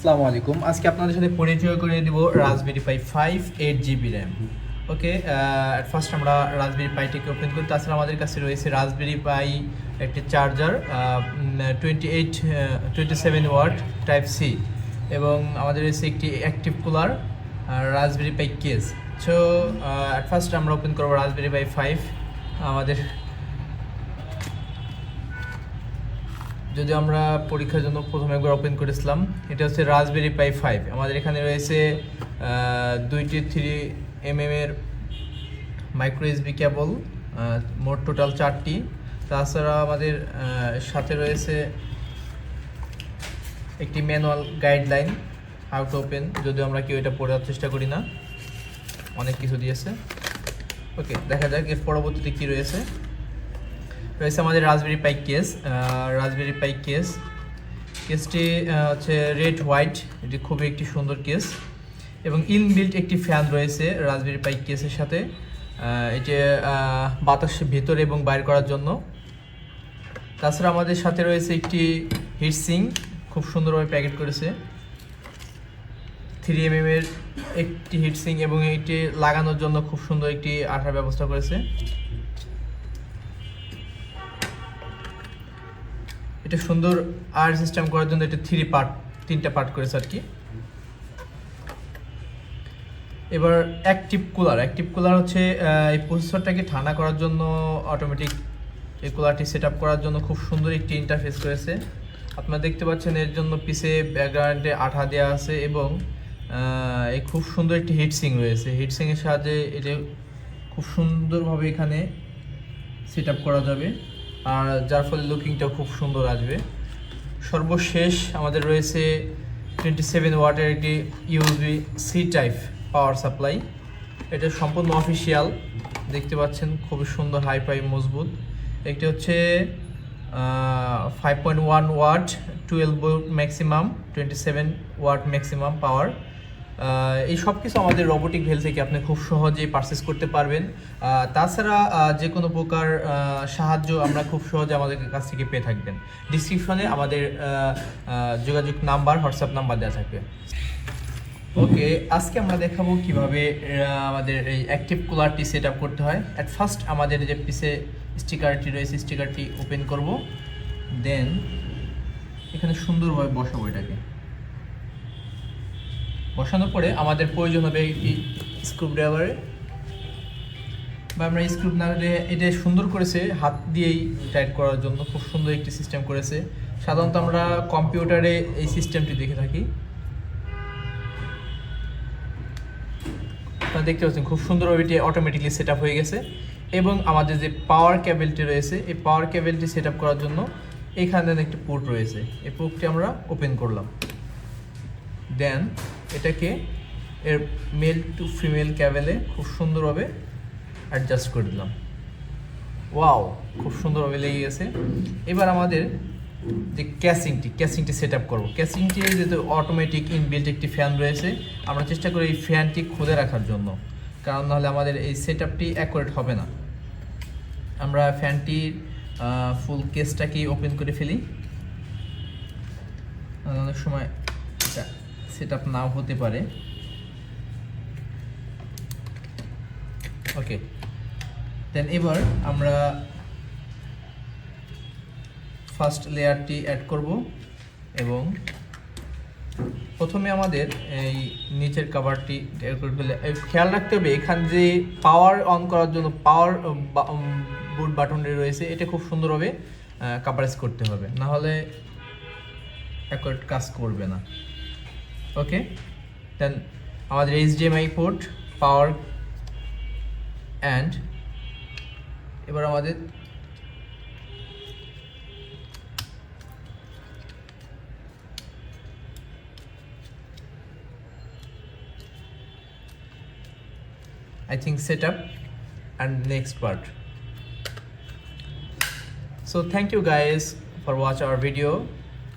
আসসালামু আলাইকুম। আজকে আপনাদের সাথে পরিচয় করে দিব রাজবেরি পাই 5 8GB RAM. Okay, at first আমরা রাজবেরি পাইটিকে ওপেন করি। তাছাড়া আমাদের কাছে রয়েছে রাজবেরি পাই একটি চার্জার 27 ওয়াট টাইপ সি, এবং আমাদের রয়েছে একটি active cooler raspberry pi case. So at first আমরা ওপেন করবো রাজবেরি পাই 5। আমাদের যদি আমরা পরীক্ষার জন্য প্রথমে একবার ওপেন করেছিলাম, এটা হচ্ছে রাজবেরি পাই 5। আমাদের এখানে রয়েছে দুইটি 3mm এর মাইক্রো এসবি কেবল, মোট টোটাল 4টি। তাছাড়া আমাদের সাথে রয়েছে একটি manual guideline how to open, যদিও আমরা কেউ এটা পড়ার চেষ্টা করি না, অনেক কিছু দিয়েছে। ওকে, দেখা যাক এর পরবর্তীতে কী রয়েছে। রয়েছে আমাদের রাজবেরি পাই কেস। রাজবেরি পাই কেসটি হচ্ছে রেড হোয়াইট, এটি খুবই একটি সুন্দর কেস, এবং ইনবিল্ট একটি ফ্যান রয়েছে রাজবেরি পাই কেসের সাথে। এটি বাতাস ভেতরে এবং বাইর করার জন্য। তাছাড়া আমাদের সাথে রয়েছে একটি হিটসিং, খুব সুন্দরভাবে প্যাকেট করেছে, 3mm এর একটি হিটসিং, এবং এটি লাগানোর জন্য খুব সুন্দর একটি আঠার ব্যবস্থা করেছে। এটা সুন্দর আর সিস্টেম করার জন্য এটা তিনটা পার্ট করেছে আর কি। এবার অ্যাক্টিভ কুলার হচ্ছে এই প্রসেসরটাকে ঠান্ডা করার জন্য অটোমেটিক এই কুলারটি সেট আপ করার জন্য খুব সুন্দর একটি ইন্টারফেস করেছে। আপনারা দেখতে পাচ্ছেন এর জন্য পিছে ব্যাকগ্রাউন্ডে আঠা দেওয়া আছে, এবং এই খুব সুন্দর একটি হিটসিং রয়েছে। হিটসিংয়ের সাহায্যে এটা খুব সুন্দরভাবে এখানে সেট আপ করা যাবে, আর যার ফলে লুকিংটাও খুব সুন্দর আসবে। সর্বশেষ আমাদের রয়েছে 27 ওয়াটের একটি USB C type power supply. এটা সম্পূর্ণ অফিসিয়াল, দেখতে পাচ্ছেন খুবই সুন্দর হাইফাই মজবুত। একটি হচ্ছে 5.1 watt 12 volt maximum, 27 watt maximum power. এই সব কিছু আমাদের রোবোটিক ভেল থেকে আপনি খুব সহজেই পারচেস করতে পারবেন। তাছাড়া যে কোনো প্রকার সাহায্য আমরা খুব সহজে আমাদের কাছ থেকে পেয়ে থাকবেন। ডিসক্রিপশনে আমাদের যোগাযোগ নাম্বার, হোয়াটসঅ্যাপ নাম্বার দেওয়া থাকবে। ওকে, আজকে আমরা দেখাবো কিভাবে আমাদের এই অ্যাক্টিভ কুলারটি সেট আপ করতে হয়। অ্যাট ফার্স্ট আমাদের যে পিছে স্টিকারটি রয়েছে, স্টিকারটি ওপেন করব, দেন এখানে সুন্দরভাবে বসাবো। এটাকে বসানোর পরে আমাদের প্রয়োজন হবে একটি স্ক্রুড্রাইভারে, বা আমরা স্ক্রু না হলে এটা সুন্দর করেছে হাত দিয়েই টাইট করার জন্য, খুব সুন্দর একটি সিস্টেম করেছে। সাধারণত আমরা কম্পিউটারে এই সিস্টেমটি দেখে থাকি। আপনারা দেখতে পাচ্ছেন খুব সুন্দরভাবে এটি অটোমেটিকলি সেট আপ হয়ে গেছে। এবং আমাদের যে পাওয়ার কেবলটি রয়েছে, এই পাওয়ার কেবলটি সেট আপ করার জন্য এখানে একটি পোর্ট রয়েছে, এই পোর্টটি আমরা ওপেন করলাম। দেন এটাকে এর মেল টু ফিমেল কেবলে খুব সুন্দরভাবে অ্যাডজাস্ট করে দিলাম। ওয়াও, খুব সুন্দরভাবে লেগে গেছে। এবার আমাদের যে ক্যাসিংটি সেট আপ করবো। ক্যাসিংটি যেহেতু অটোমেটিক ইনবিল্ট একটি ফ্যান রয়েছে, আমরা চেষ্টা করি এই ফ্যানটি খুলে রাখার জন্য, কারণ নাহলে আমাদের এই সেট আপটি অ্যাকুরেট হবে না। আমরা ফ্যানটির ফুল কেসটাকেই ওপেন করে ফেলি, অনেক সময় এটা সেট আপ নাও হতে পারে। ওকে, দেন এবার আমরা ফার্স্ট লেয়ারটি অ্যাড করব, এবং প্রথমে আমাদের এই নিচের কভারটি খেয়াল রাখতে হবে এখানে যে পাওয়ার অন করার জন্য পাওয়ার বুট বাটনটি রয়েছে, এটা খুব সুন্দরভাবে কাভারেজ করতে হবে, না হলে অ্যাকুরেট কাজ করবে না। ওকে, দেন আমাদের HDMI পোর্ট, পাওয়ার, অ্যান্ড এবার আমাদের I think setup and next part. So thank you guys for watch our video.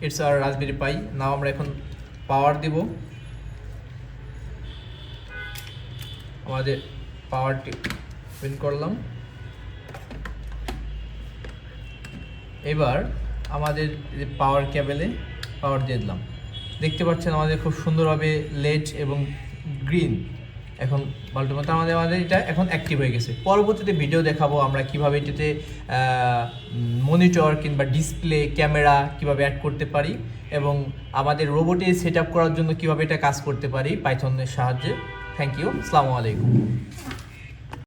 It's our Raspberry Pi. Now আমরা এখন পাওয়ার দিব। আমাদের পাওয়ারটি ওপেন করলাম। এবার আমাদের পাওয়ার কেবলে পাওয়ার দিয়ে দিলাম। দেখতে পাচ্ছেন আমাদের খুব সুন্দরভাবে লেড এবং গ্রিন এখন বাল্বের মতো আমাদের এটা এখন অ্যাক্টিভ হয়ে গেছে। পরবর্তীতে ভিডিও দেখাবো আমরা কিভাবে এটাতে মনিটর কিংবা ডিসপ্লে ক্যামেরা কিভাবে অ্যাড করতে পারি এবং আমাদের রোবটে সেট আপ করার জন্য কিভাবে এটা কাজ করতে পারি পাইথনের সাহায্যে। থ্যাংক ইউ, আসসালামু আলাইকুম।